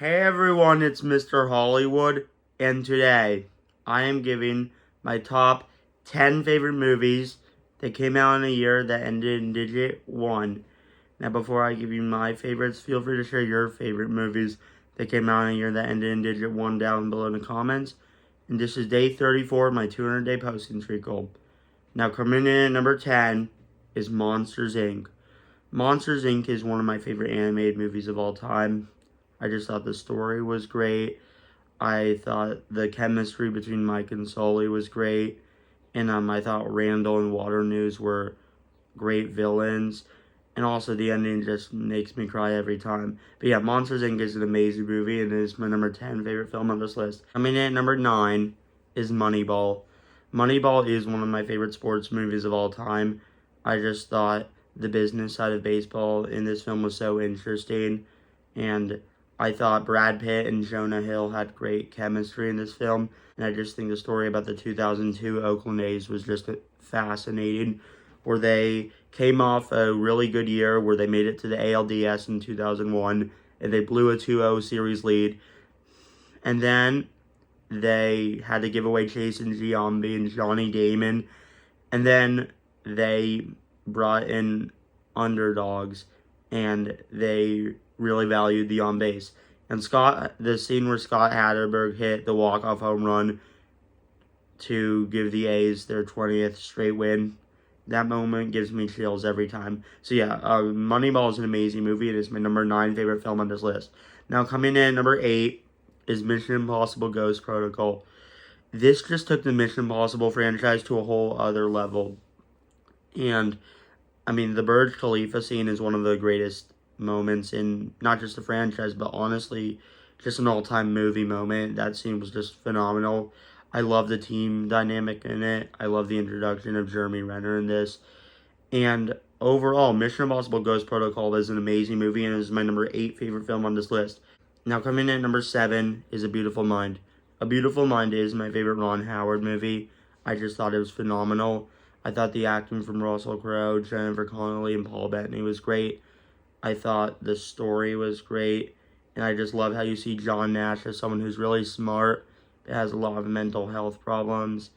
Hey everyone, it's Mr. Hollywood, and today I am giving my top 10 favorite movies that came out in a year that ended in digit 1. Now, before I give you my favorites, feel free to share your favorite movies that came out in a year that ended in digit 1 down below in the comments. And this is day 34 of my 200-day posting streak goal. Now, coming in at number 10 is Monsters, Inc. Monsters, Inc. is one of my favorite animated movies of all time. I just thought the story was great. I thought the chemistry between Mike and Sully was great. And I thought Randall and Waternoose were great villains. And also the ending just makes me cry every time. But yeah, Monsters, Inc. is an amazing movie and it is my number 10 favorite film on this list. Coming in at number 9 is Moneyball. Moneyball is one of my favorite sports movies of all time. I just thought the business side of baseball in this film was so interesting. And I thought Brad Pitt and Jonah Hill had great chemistry in this film. And I just think the story about the 2002 Oakland A's was just fascinating. Where they came off a really good year where they made it to the ALDS in 2001. And they blew a 2-0 series lead. And then they had to give away Jason Giambi and Johnny Damon. And then they brought in underdogs. And they really valued the on base. And the scene where Scott Hatterberg hit the walk-off home run to give the A's their 20th straight win, that moment gives me chills every time. So yeah, Moneyball is an amazing movie. It is my number 9 favorite film on this list. Now coming in at number 8 is Mission Impossible Ghost Protocol. This just took the Mission Impossible franchise to a whole other level. And, I mean, the Burj Khalifa scene is one of the greatest moments in not just the franchise, but honestly, just an all-time movie moment. That scene was just phenomenal. I love the team dynamic in it. I love the introduction of Jeremy Renner in this. And overall, Mission Impossible Ghost Protocol is an amazing movie and is my number 8 favorite film on this list. Now, coming in at number 7 is A Beautiful Mind. A Beautiful Mind is my favorite Ron Howard movie. I just thought it was phenomenal. I thought the acting from Russell Crowe, Jennifer Connelly, and Paul Bettany was great. I thought the story was great, and I just love how you see John Nash as someone who's really smart, but has a lot of mental health problems,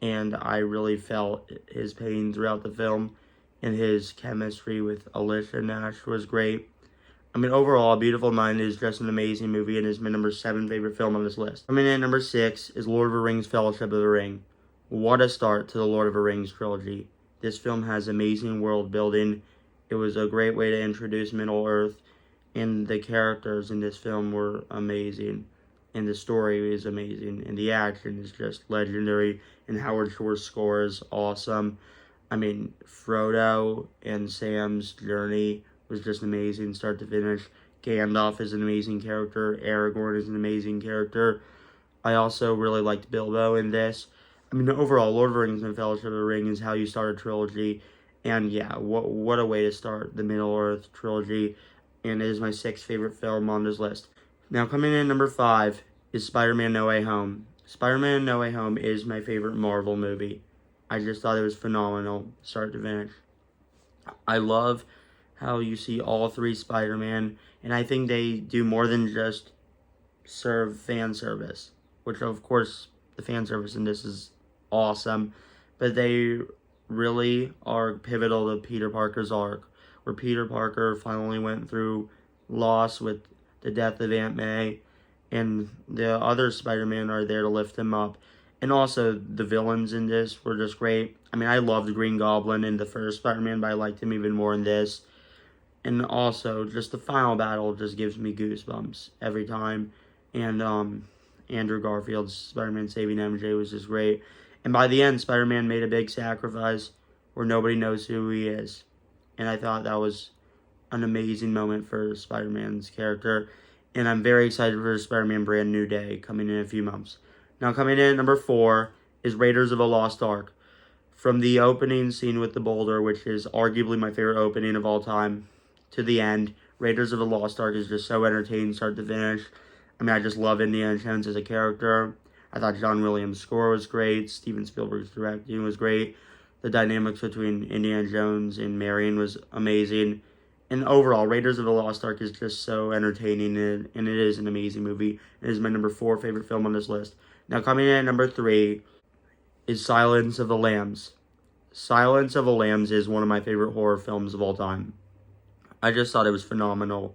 and I really felt his pain throughout the film, and his chemistry with Alicia Nash was great. I mean, overall, A Beautiful Mind is just an amazing movie and is my number 7 favorite film on this list. Coming in at number 6 is Lord of the Rings Fellowship of the Ring. What a start to the Lord of the Rings trilogy. This film has amazing world building. It was a great way to introduce Middle-earth, and the characters in this film were amazing, and the story is amazing, and the action is just legendary, and Howard Shore's score is awesome. I mean, Frodo and Sam's journey was just amazing, start to finish. Gandalf is an amazing character. Aragorn is an amazing character. I also really liked Bilbo in this. I mean, overall, Lord of the Rings and Fellowship of the Ring is how you start a trilogy. And yeah, what a way to start the Middle-earth trilogy. And it is my 6th favorite film on this list. Now, coming in at number 5 is Spider-Man No Way Home. Spider-Man No Way Home is my favorite Marvel movie. I just thought it was phenomenal, start to finish. I love how you see all 3 Spider-Man. And I think they do more than just serve fan service. Which, of course, the fan service in this is awesome. But they really are pivotal to Peter Parker's arc, where Peter Parker finally went through loss with the death of Aunt May, and the other Spider-Man are there to lift him up. And also, the villains in this were just great. I mean, I loved Green Goblin in the first Spider-Man, but I liked him even more in this. And also, just the final battle just gives me goosebumps every time. And Andrew Garfield's Spider-Man saving MJ was just great. And by the end, Spider-Man made a big sacrifice where nobody knows who he is. And I thought that was an amazing moment for Spider-Man's character. And I'm very excited for Spider-Man Brand New Day coming in a few months. Now coming in at number 4 is Raiders of the Lost Ark. From the opening scene with the boulder, which is arguably my favorite opening of all time, to the end, Raiders of the Lost Ark is just so entertaining start to finish. I mean, I just love Indiana Jones as a character. I thought John Williams' score was great. Steven Spielberg's directing was great. The dynamics between Indiana Jones and Marion was amazing. And overall, Raiders of the Lost Ark is just so entertaining, and it is an amazing movie. It is my number 4 favorite film on this list. Now, coming in at number 3 is Silence of the Lambs. Silence of the Lambs is one of my favorite horror films of all time. I just thought it was phenomenal.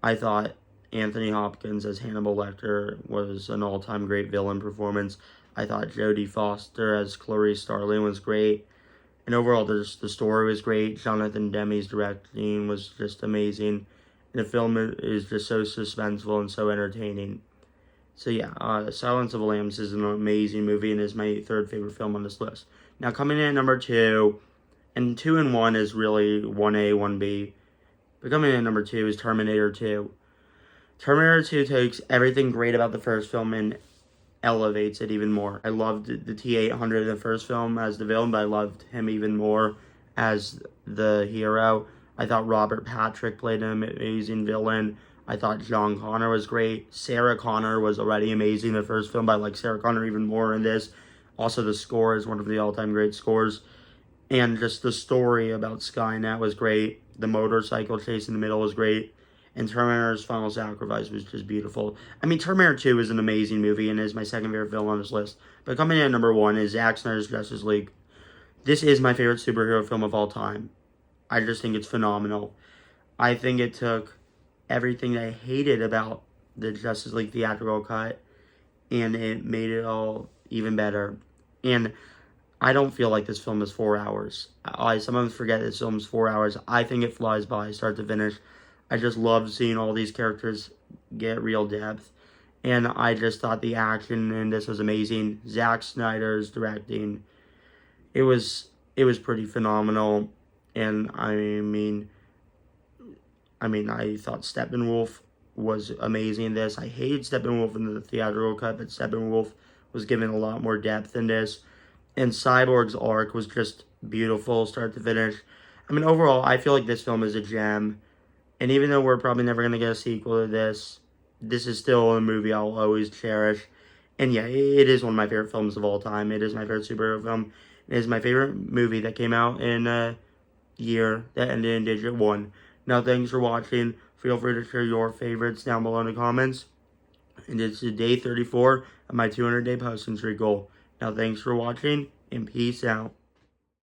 I thought Anthony Hopkins as Hannibal Lecter was an all-time great villain performance. I thought Jodie Foster as Clarice Starling was great. And overall, the story was great. Jonathan Demme's directing was just amazing. And the film is just so suspenseful and so entertaining. So yeah, Silence of the Lambs is an amazing movie and is my 3rd favorite film on this list. Now coming in at number 2, and 2 and 1 is really 1A, 1B. But coming in at number 2 is Terminator 2. Terminator 2 takes everything great about the first film and elevates it even more. I loved the T-800 in the first film as the villain, but I loved him even more as the hero. I thought Robert Patrick played an amazing villain. I thought John Connor was great. Sarah Connor was already amazing in the first film, but I like Sarah Connor even more in this. Also, the score is one of the all-time great scores. And just the story about Skynet was great. The motorcycle chase in the middle was great. And Terminator's Final Sacrifice was just beautiful. I mean, Terminator 2 is an amazing movie and is my 2nd favorite film on this list. But coming in at number 1 is Zack Snyder's Justice League. This is my favorite superhero film of all time. I just think it's phenomenal. I think it took everything I hated about the Justice League theatrical cut, and it made it all even better. And I don't feel like this film is 4 hours. I sometimes forget this film is 4 hours. I think it flies by start to finish. I just loved seeing all these characters get real depth. And I just thought the action in this was amazing. Zack Snyder's directing, it was pretty phenomenal. And I thought Steppenwolf was amazing in this. I hated Steppenwolf in the theatrical cut, but Steppenwolf was given a lot more depth in this. And Cyborg's arc was just beautiful, start to finish. I mean, overall, I feel like this film is a gem. And even though we're probably never going to get a sequel to this is still a movie I'll always cherish. And yeah, it is one of my favorite films of all time. It is my favorite superhero film. It is my favorite movie that came out in a year that ended in digit 1. Now, thanks for watching. Feel free to share your favorites down below in the comments. And it's day 34 of my 200-day posting streak goal. Now, thanks for watching, and peace out.